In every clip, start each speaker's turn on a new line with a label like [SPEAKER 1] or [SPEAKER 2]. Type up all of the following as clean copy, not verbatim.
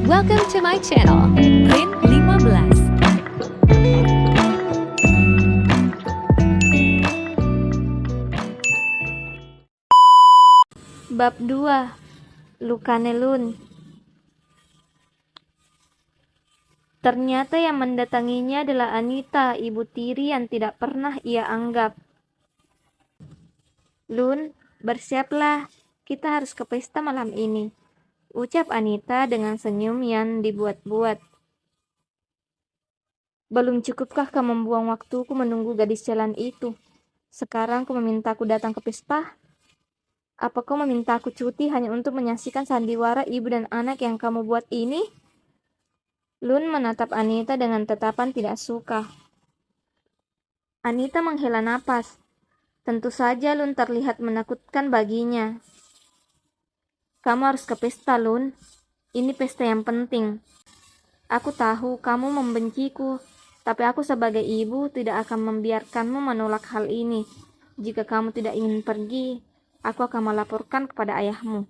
[SPEAKER 1] Welcome to my channel, Rin 15.
[SPEAKER 2] Bab 2. Lukane Lun. Ternyata yang mendatanginya adalah Anita, ibu tiri yang tidak pernah ia anggap. "Lun, bersiaplah, kita harus ke pesta malam ini," ucap Anita dengan senyum yang dibuat-buat. "Belum cukupkah kau membuang waktuku menunggu gadis jalan itu? Sekarang kau memintaku datang ke pesta? Apa kau memintaku cuti hanya untuk menyaksikan sandiwara ibu dan anak yang kamu buat ini?" Lun menatap Anita dengan tatapan tidak suka. Anita menghela napas. Tentu saja Lun terlihat menakutkan baginya. "Kamu harus ke pesta, Lun. Ini pesta yang penting. Aku tahu kamu membenciku, tapi aku sebagai ibu tidak akan membiarkanmu menolak hal ini. Jika kamu tidak ingin pergi, aku akan melaporkan kepada ayahmu.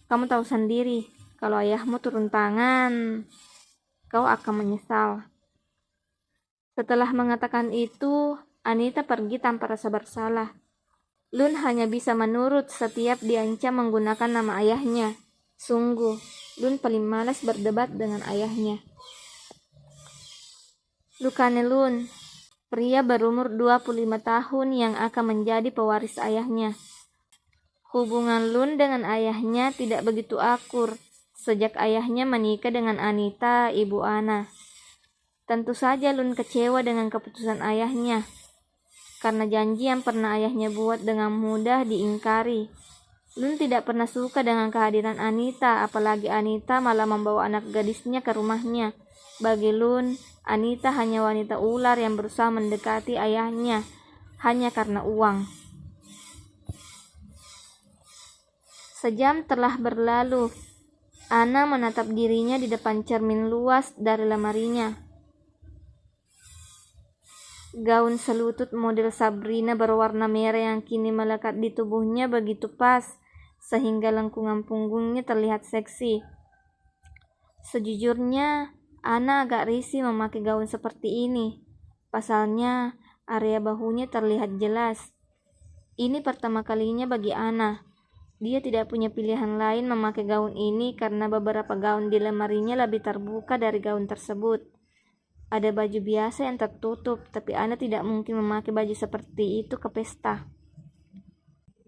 [SPEAKER 2] Kamu tahu sendiri, kalau ayahmu turun tangan, kau akan menyesal." Setelah mengatakan itu, Anita pergi tanpa rasa bersalah. Lun hanya bisa menurut setiap diancam menggunakan nama ayahnya. Sungguh, Lun paling malas berdebat dengan ayahnya. Lukane Lun, pria berumur 25 tahun yang akan menjadi pewaris ayahnya. Hubungan Lun dengan ayahnya tidak begitu akur sejak ayahnya menikah dengan Anita, ibu Ana. Tentu saja Lun kecewa dengan keputusan ayahnya, karena janji yang pernah ayahnya buat dengan mudah diingkari. Lun tidak pernah suka dengan kehadiran Anita, apalagi Anita malah membawa anak gadisnya ke rumahnya. Bagi Lun, Anita hanya wanita ular yang berusaha mendekati ayahnya hanya karena uang. Sejam telah berlalu. Ana menatap dirinya di depan cermin luas dari lemarinya. Gaun selutut model Sabrina berwarna merah yang kini melekat di tubuhnya begitu pas, sehingga lengkungan punggungnya terlihat seksi. Sejujurnya, Ana agak risih memakai gaun seperti ini. Pasalnya, area bahunya terlihat jelas. Ini pertama kalinya bagi Ana. Dia tidak punya pilihan lain memakai gaun ini karena beberapa gaun di lemarinya lebih terbuka dari gaun tersebut. Ada baju biasa yang tertutup, tapi Ana tidak mungkin memakai baju seperti itu ke pesta.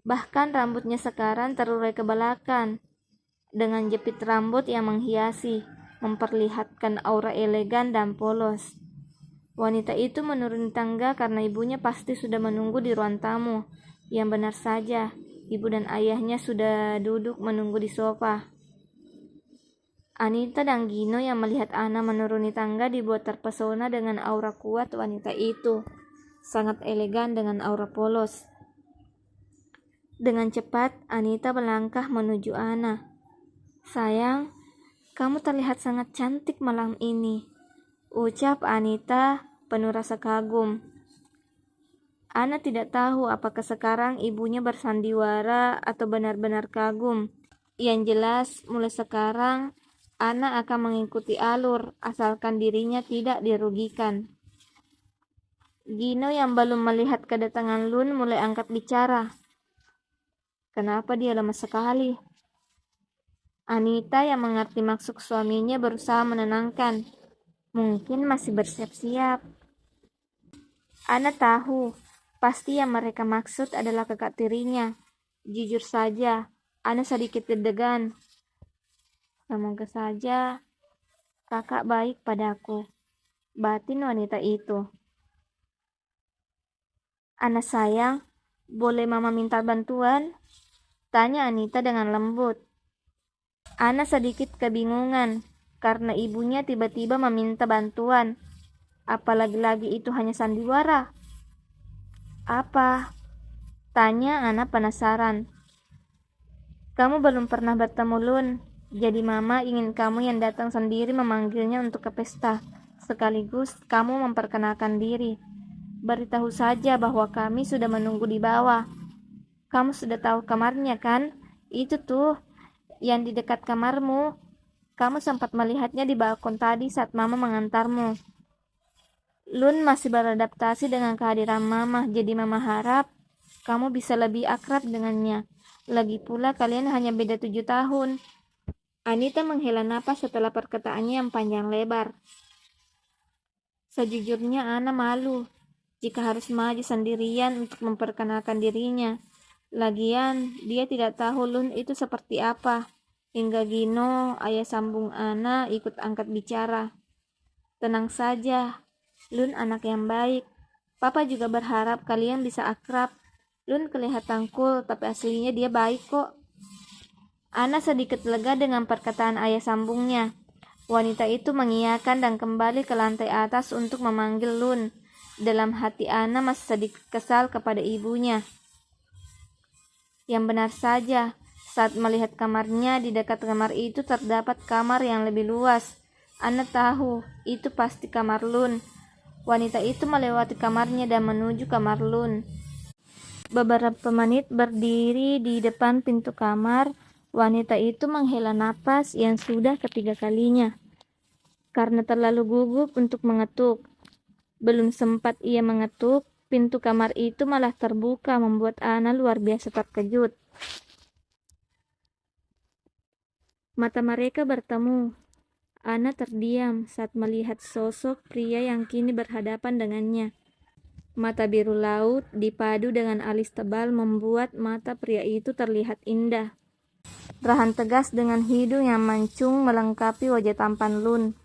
[SPEAKER 2] Bahkan rambutnya sekarang terurai ke belakang, dengan jepit rambut yang menghiasi, memperlihatkan aura elegan dan polos. Wanita itu menuruni tangga karena ibunya pasti sudah menunggu di ruang tamu. Yang benar saja, ibu dan ayahnya sudah duduk menunggu di sofa. Anita dan Gino yang melihat Ana menuruni tangga dibuat terpesona dengan aura kuat wanita itu. Sangat elegan dengan aura polos. Dengan cepat, Anita melangkah menuju Ana. "Sayang, kamu terlihat sangat cantik malam ini," ucap Anita penuh rasa kagum. Ana tidak tahu apakah sekarang ibunya bersandiwara atau benar-benar kagum. Yang jelas, mulai sekarang Ana akan mengikuti alur, asalkan dirinya tidak dirugikan. Gino yang belum melihat kedatangan Lun mulai angkat bicara. Kenapa dia lemah sekali? Anita yang mengerti maksud suaminya berusaha menenangkan. Mungkin masih bersiap-siap. Ana tahu, pasti yang mereka maksud adalah kakak tirinya. Jujur saja, Ana sedikit deg-degan. Semoga saja kakak baik padaku, batin wanita itu. "Ana sayang, boleh mama minta bantuan?" tanya Anita dengan lembut. Ana sedikit kebingungan karena ibunya tiba-tiba meminta bantuan. Apalagi itu hanya sandiwara. "Apa?" tanya Ana penasaran. "Kamu belum pernah bertemu Lun. Jadi mama ingin kamu yang datang sendiri memanggilnya untuk ke pesta. Sekaligus kamu memperkenalkan diri. Beritahu saja bahwa kami sudah menunggu di bawah. Kamu sudah tahu kamarnya kan? Itu tuh, yang di dekat kamarmu." Kamu sempat melihatnya di balkon tadi saat Mama mengantarmu. Lun masih beradaptasi dengan kehadiran Mama, jadi Mama harap kamu bisa lebih akrab dengannya. Lagi pula kalian hanya beda 7 tahun. Anita menghela napas setelah perkataannya yang panjang lebar. Sejujurnya Ana malu jika harus maju sendirian untuk memperkenalkan dirinya. Lagian, dia tidak tahu Lun itu seperti apa. Hingga Gino, ayah sambung Ana, ikut angkat bicara. Tenang saja, Lun anak yang baik. Papa juga berharap kalian bisa akrab. Lun kelihatan cool, tapi aslinya dia baik kok. Ana sedikit lega dengan perkataan ayah sambungnya. Wanita itu mengiyakan dan kembali ke lantai atas untuk memanggil Lun. Dalam hati Ana masih sedikit kesal kepada ibunya. Yang benar saja, saat melihat kamarnya, di dekat kamar itu terdapat kamar yang lebih luas. Ana tahu, itu pasti kamar Lun. Wanita itu melewati kamarnya dan menuju kamar Lun. Beberapa menit berdiri di depan pintu kamar, wanita itu menghela napas yang sudah ketiga kalinya. Karena terlalu gugup untuk mengetuk. Belum sempat ia mengetuk, pintu kamar itu malah terbuka, membuat Ana luar biasa terkejut. Mata mereka bertemu. Ana terdiam saat melihat sosok pria yang kini berhadapan dengannya. Mata biru laut dipadu dengan alis tebal membuat mata pria itu terlihat indah. Rahan tegas dengan hidung yang mancung melengkapi wajah tampan Lun.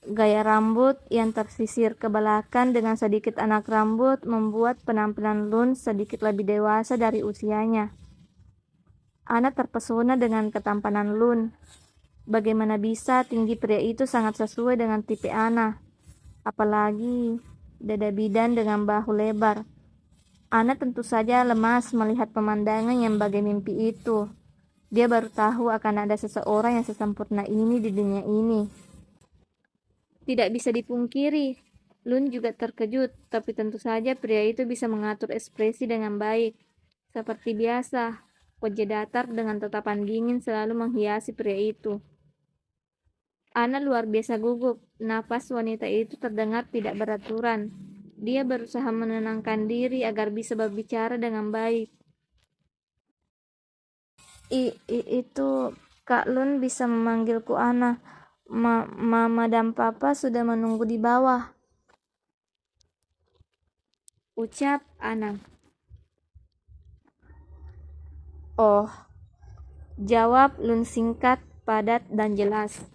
[SPEAKER 2] Gaya rambut yang tersisir ke belakang dengan sedikit anak rambut membuat penampilan Lun sedikit lebih dewasa dari usianya. Ana terpesona dengan ketampanan Lun. Bagaimana bisa tinggi pria itu sangat sesuai dengan tipe Ana. Apalagi dada bidan dengan bahu lebar. Ana tentu saja lemas melihat pemandangan yang bagai mimpi itu. Dia baru tahu akan ada seseorang yang sesempurna ini di dunia ini. Tidak bisa dipungkiri, Lun juga terkejut, tapi tentu saja pria itu bisa mengatur ekspresi dengan baik. Seperti biasa, wajah datar dengan tatapan dingin selalu menghiasi pria itu. Ana luar biasa gugup, napas wanita itu terdengar tidak beraturan. Dia berusaha menenangkan diri agar bisa berbicara dengan baik. Itu Kak Lun bisa memanggilku Ana. Mama dan Papa sudah menunggu di bawah, ucap Ana. Oh, jawab Lun singkat, padat, dan jelas.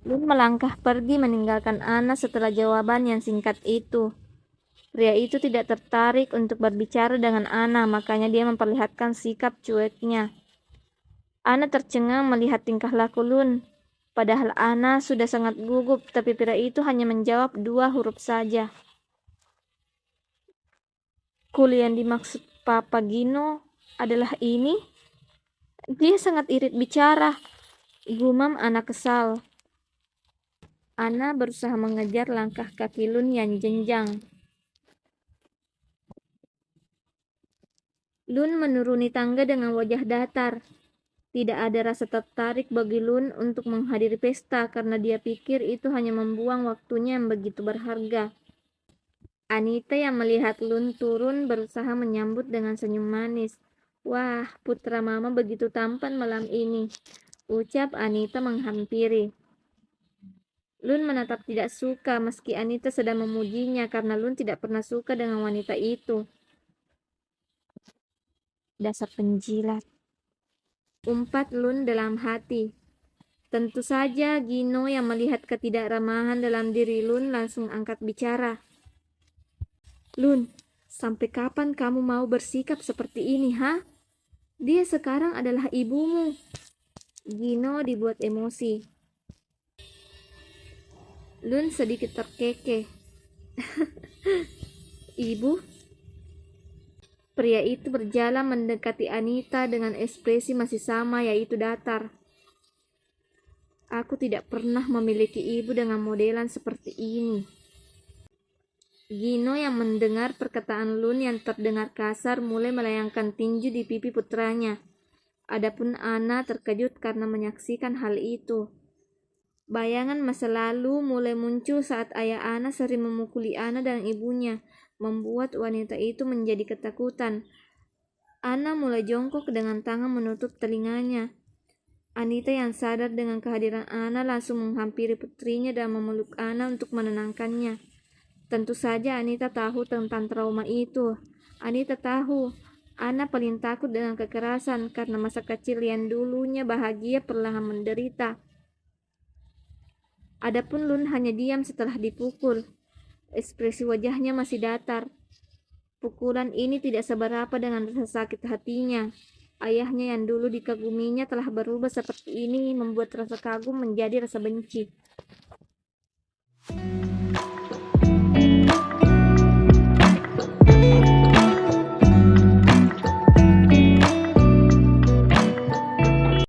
[SPEAKER 2] Lun melangkah pergi meninggalkan Ana setelah jawaban yang singkat itu. Pria itu tidak tertarik untuk berbicara dengan Ana, makanya dia memperlihatkan sikap cueknya. Ana tercengang melihat tingkah laku Lun. Padahal Ana sudah sangat gugup, tapi pria itu hanya menjawab 2 huruf saja. Kul yang dimaksud Papa Gino adalah ini? Dia sangat irit bicara, gumam Ana kesal. Ana berusaha mengejar langkah kaki Lun yang jenjang. Lun menuruni tangga dengan wajah datar. Tidak ada rasa tertarik bagi Lun untuk menghadiri pesta karena dia pikir itu hanya membuang waktunya yang begitu berharga. Anita yang melihat Lun turun berusaha menyambut dengan senyum manis. Wah, putra mama begitu tampan malam ini, ucap Anita menghampiri. Lun menatap tidak suka meski Anita sedang memujinya karena Lun tidak pernah suka dengan wanita itu. Dasar penjilat, umpat Lun dalam hati. Tentu saja Gino yang melihat ketidakramahan dalam diri Lun langsung angkat bicara. Lun, sampai kapan kamu mau bersikap seperti ini, ha? Dia sekarang adalah ibumu. Gino dibuat emosi. Lun sedikit terkekeh. Ibu? Pria itu berjalan mendekati Anita dengan ekspresi masih sama, yaitu datar. Aku tidak pernah memiliki ibu dengan modelan seperti ini. Gino yang mendengar perkataan Lun yang terdengar kasar mulai melayangkan tinju di pipi putranya. Adapun Ana terkejut karena menyaksikan hal itu. Bayangan masa lalu mulai muncul saat ayah Ana sering memukuli Ana dan ibunya, membuat wanita itu menjadi ketakutan. Ana mulai jongkok dengan tangan menutup telinganya. Anita yang sadar dengan kehadiran Ana langsung menghampiri putrinya dan memeluk Ana untuk menenangkannya. Tentu saja Anita tahu tentang trauma itu. Anita tahu Ana paling takut dengan kekerasan karena masa kecil yang dulunya bahagia perlahan menderita. Adapun Lun hanya diam setelah dipukul. Ekspresi wajahnya masih datar. Pukulan ini tidak seberapa dengan rasa sakit hatinya. Ayahnya yang dulu dikaguminya telah berubah seperti ini, membuat rasa kagum menjadi rasa benci.